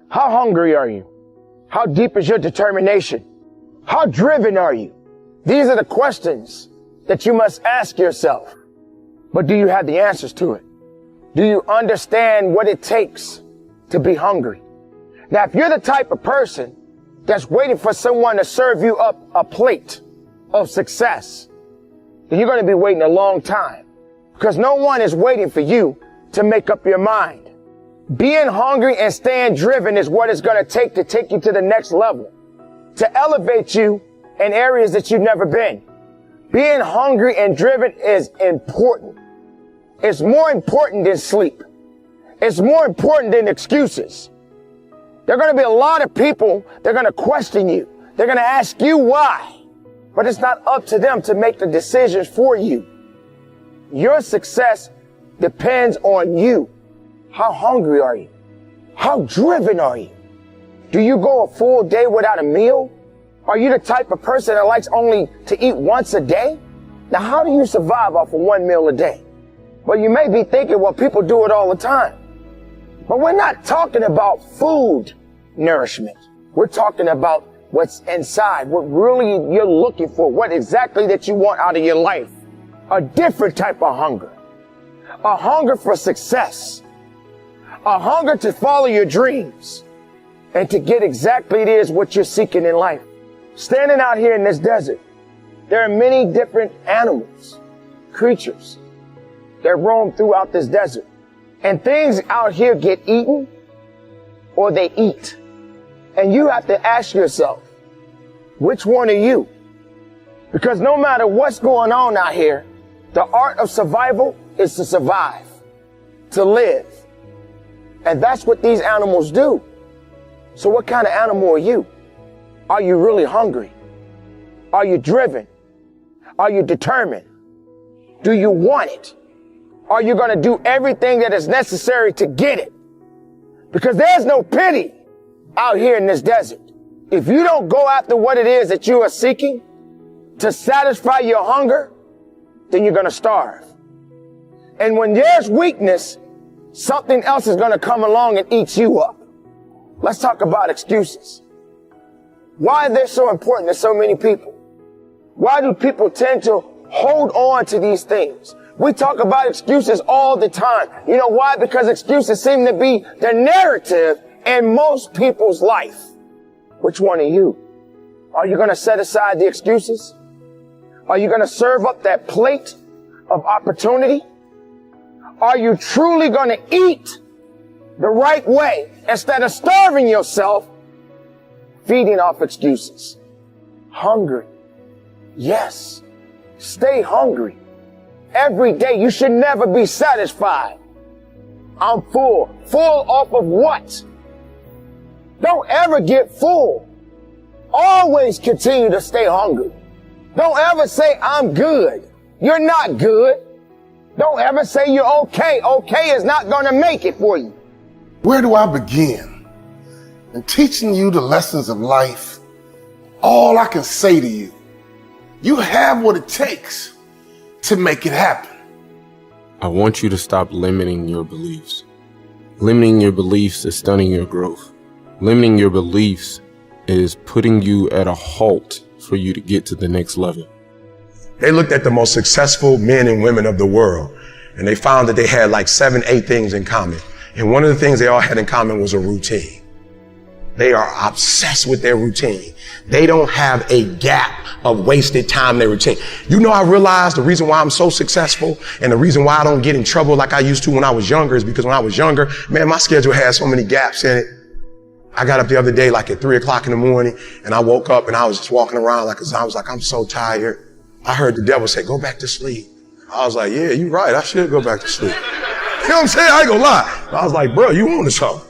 How hungry are you? How deep is your determination? How driven are you? These are the questions that you must ask yourself. But do you have the answers to it? Do you understand what it takes to be hungry? Now, if you're the type of person that's waiting for someone to serve you up a plate of success, then you're going to be waiting a long time, because no one is waiting for you to make up your mind. Being hungry and staying driven is what it's going to take you to the next level, to elevate you in areas that you've never been. Being hungry and driven is important. It's more important than sleep. It's more important than excuses. There are going to be a lot of people that are going to question you. They're going to ask you why. But it's not up to them to make the decisions for you. Your success depends on you. How hungry are you? How driven are you? Do you go a full day without a meal? Are you the type of person that likes only to eat once a day? Now, how do you survive off of one meal a day? Well, you may be thinking, well, people do it all the time. But we're not talking about food nourishment. We're talking about what's inside, what really you're looking for, what exactly that you want out of your life. A different type of hunger. A hunger for success. A hunger to follow your dreams and to get exactly it is what you're seeking in life. Standing out here in this desert, there are many different animals, creatures that roam throughout this desert. And things out here get eaten or they eat. And you have to ask yourself, which one are you? Because no matter what's going on out here, the art of survival is to survive, to live. And that's what these animals do. So what kind of animal are you? Are you really hungry? Are you driven? Are you determined? Do you want it? Are you going to do everything that is necessary to get it? Because there's no pity out here in this desert. If you don't go after what it is that you are seeking to satisfy your hunger, then you're going to starve. And when there's weakness, something else is going to come along and eat you up. Let's talk about excuses. Why are they so important to so many people? Why do people tend to hold on to these things? We talk about excuses all the time. You know why? Because excuses seem to be the narrative in most people's life. Which one are you? Are you going to set aside the excuses? Are you going to serve up that plate of opportunity? Are you truly going to eat the right way instead of starving yourself, feeding off excuses? Hungry. Yes. Stay hungry. Every day you should never be satisfied. I'm full. Full off of what? Don't ever get full. Always continue to stay hungry. Don't ever say, I'm good. You're not good. Don't ever say you're okay. Okay is not going to make it for you. Where do I begin? In teaching you the lessons of life, all I can say to you, you have what it takes to make it happen. I want you to stop limiting your beliefs. Limiting your beliefs is stunning your growth. Limiting your beliefs is putting you at a halt for you to get to the next level. They looked at the most successful men and women of the world, and they found that they had like 7, 8 things in common. And one of the things they all had in common was a routine. They are obsessed with their routine. They don't have a gap of wasted time in their routine. You know, I realized the reason why I'm so successful and the reason why I don't get in trouble like I used to when I was younger is because when I was younger, man, my schedule had so many gaps in it. I got up the other day like at 3 o'clock in the morning and I woke up and I was just walking around like, 'cause I was like, I'm so tired. I heard the devil say, go back to sleep. I was like, yeah, you're right. I should go back to sleep. You know what I'm saying? I ain't gonna lie. I was like, bro, you on to something.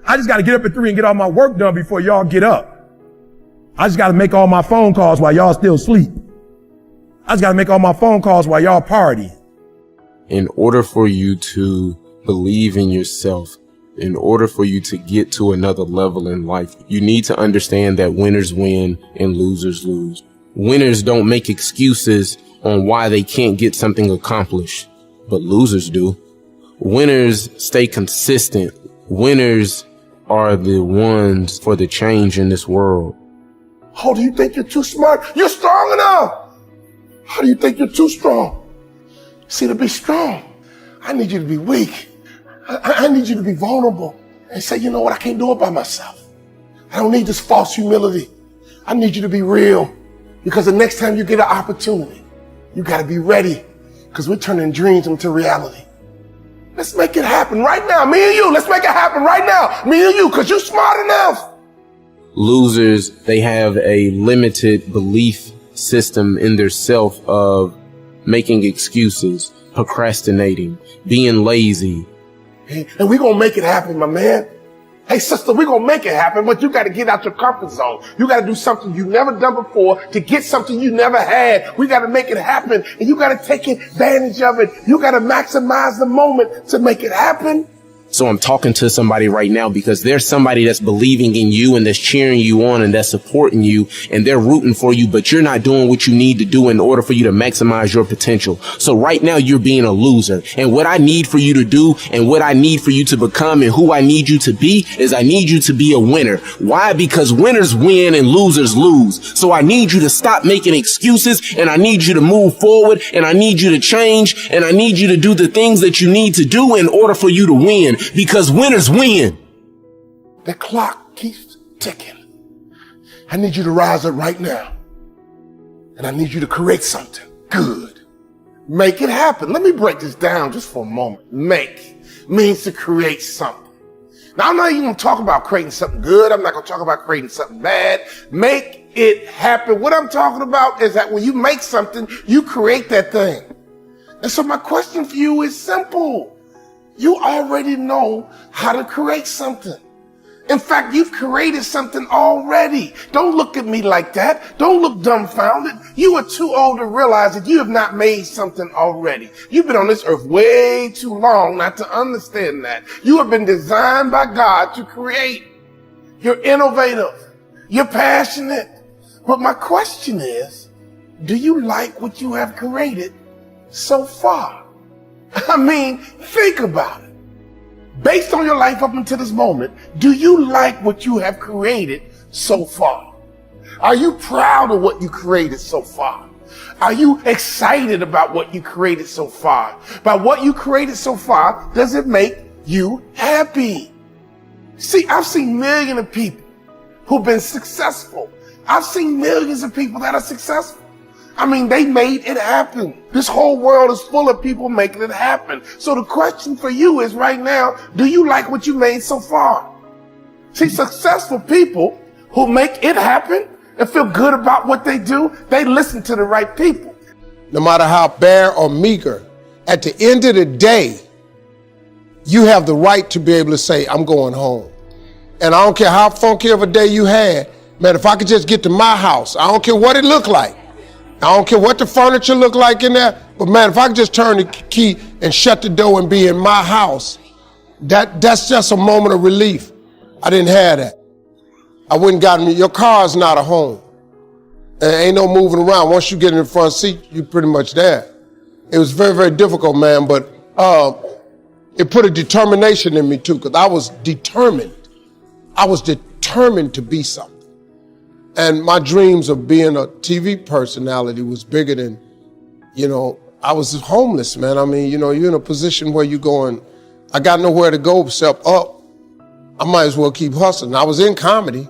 I just got to get up at 3 and get all my work done before y'all get up. I just got to make all my phone calls while y'all still sleep. I just got to make all my phone calls while y'all party. In order for you to believe in yourself, in order for you to get to another level in life, you need to understand that winners win and losers lose. Winners don't make excuses on why they can't get something accomplished, but losers do. Winners stay consistent. Winners are the ones for the change in this world. Oh, do you think you're too smart? You're strong enough. How do you think you're too strong? See, to be strong, I need you to be weak. I need you to be vulnerable and say, you know what? I can't do it by myself. I don't need this false humility. I need you to be real, because the next time you get an opportunity, you got to be ready, because we're turning dreams into reality. Let's make it happen right now. Me and you, let's make it happen right now. Me and you, because you're smart enough. Losers, they have a limited belief system in their self of making excuses, procrastinating, being lazy. And we're going to make it happen, my man. Hey, sister, we're going to make it happen, but you got to get out your comfort zone. You got to do something you've never done before to get something you never had. We got to make it happen, and you got to take advantage of it. You got to maximize the moment to make it happen. So I'm talking to somebody right now because there's somebody that's believing in you and that's cheering you on and that's supporting you and they're rooting for you, but you're not doing what you need to do in order for you to maximize your potential. So right now you're being a loser. And what I need for you to do and what I need for you to become and who I need you to be is I need you to be a winner. Why? Because winners win and losers lose. So I need you to stop making excuses and I need you to move forward and I need you to change and I need you to do the things that you need to do in order for you to win. Because winners win. The clock keeps ticking. I need you to rise up right now. And I need you to create something good. Make it happen. Let me break this down just for a moment. Make means to create something. Now, I'm not even going to talk about creating something good. I'm not going to talk about creating something bad. Make it happen. What I'm talking about is that when you make something, you create that thing. And so my question for you is simple. You already know how to create something. In fact, you've created something already. Don't look at me like that. Don't look dumbfounded. You are too old to realize that you have not made something already. You've been on this earth way too long not to understand that. You have been designed by God to create. You're innovative. You're passionate. But my question is, do you like what you have created so far? I mean, think about it. Based on your life up until this moment, do you like what you have created so far? Are you proud of what you created so far? Are you excited about what you created so far? By what you created so far, does it make you happy? See, I've seen millions of people who've been successful. I've seen millions of people that are successful. I mean, they made it happen. This whole world is full of people making it happen. So the question for you is right now, do you like what you made so far? See, successful people who make it happen and feel good about what they do, they listen to the right people. No matter how bare or meager, at the end of the day, you have the right to be able to say, I'm going home. And I don't care how funky of a day you had, man, if I could just get to my house, I don't care what it looked like. I don't care what the furniture looked like in there, but man, if I could just turn the key and shut the door and be in my house, that's just a moment of relief. I didn't have that. I wouldn't gotten me. Your car's not a home. And ain't no moving around. Once you get in the front seat, you're pretty much there. It was very, very difficult, man, but it put a determination in me too, because I was determined. I was determined to be something. And my dreams of being a TV personality was bigger than, I was homeless, man. I mean, you're in a position where you're going, I got nowhere to go except up. I might as well keep hustling. I was in comedy.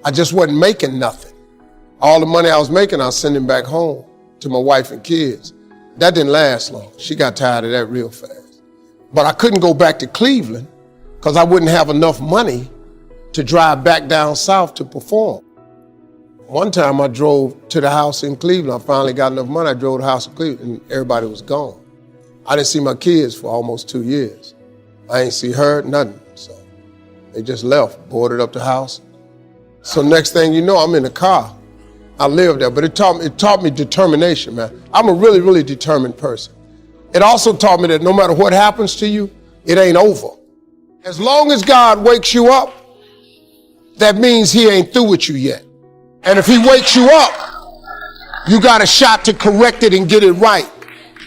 I just wasn't making nothing. All the money I was making, I was sending back home to my wife and kids. That didn't last long. She got tired of that real fast. But I couldn't go back to Cleveland because I wouldn't have enough money to drive back down south to perform. One time I drove to the house in Cleveland. I finally got enough money. I drove to the house in Cleveland and everybody was gone. I didn't see my kids for almost 2 years. I ain't see her, nothing. So they just left, boarded up the house. So next thing you know, I'm in the car. I lived there, but it taught me determination, man. I'm a really, really determined person. It also taught me that no matter what happens to you, it ain't over. As long as God wakes you up, that means he ain't through with you yet. And if he wakes you up, you got a shot to correct it and get it right.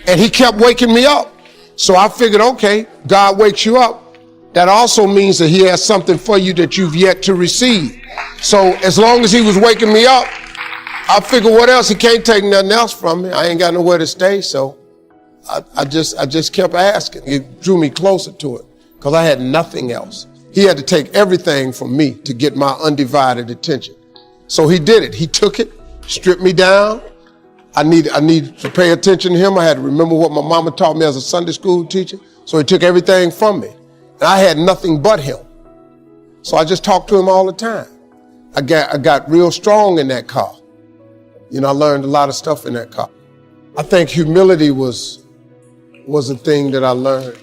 And he kept waking me up. So I figured, okay, God wakes you up. that also means that he has something for you that you've yet to receive. So as long as he was waking me up, I figure what else? He can't take nothing else from me. I ain't got nowhere to stay. So I just kept asking. It drew me closer to it because I had nothing else. He had to take everything from me to get my undivided attention. So he did it. He took it, stripped me down. I needed to pay attention to him. I had to remember what my mama taught me as a Sunday school teacher. So he took everything from me. And I had nothing but him. So I just talked to him all the time. I got real strong in that car. You know, I learned a lot of stuff in that car. I think humility was a thing that I learned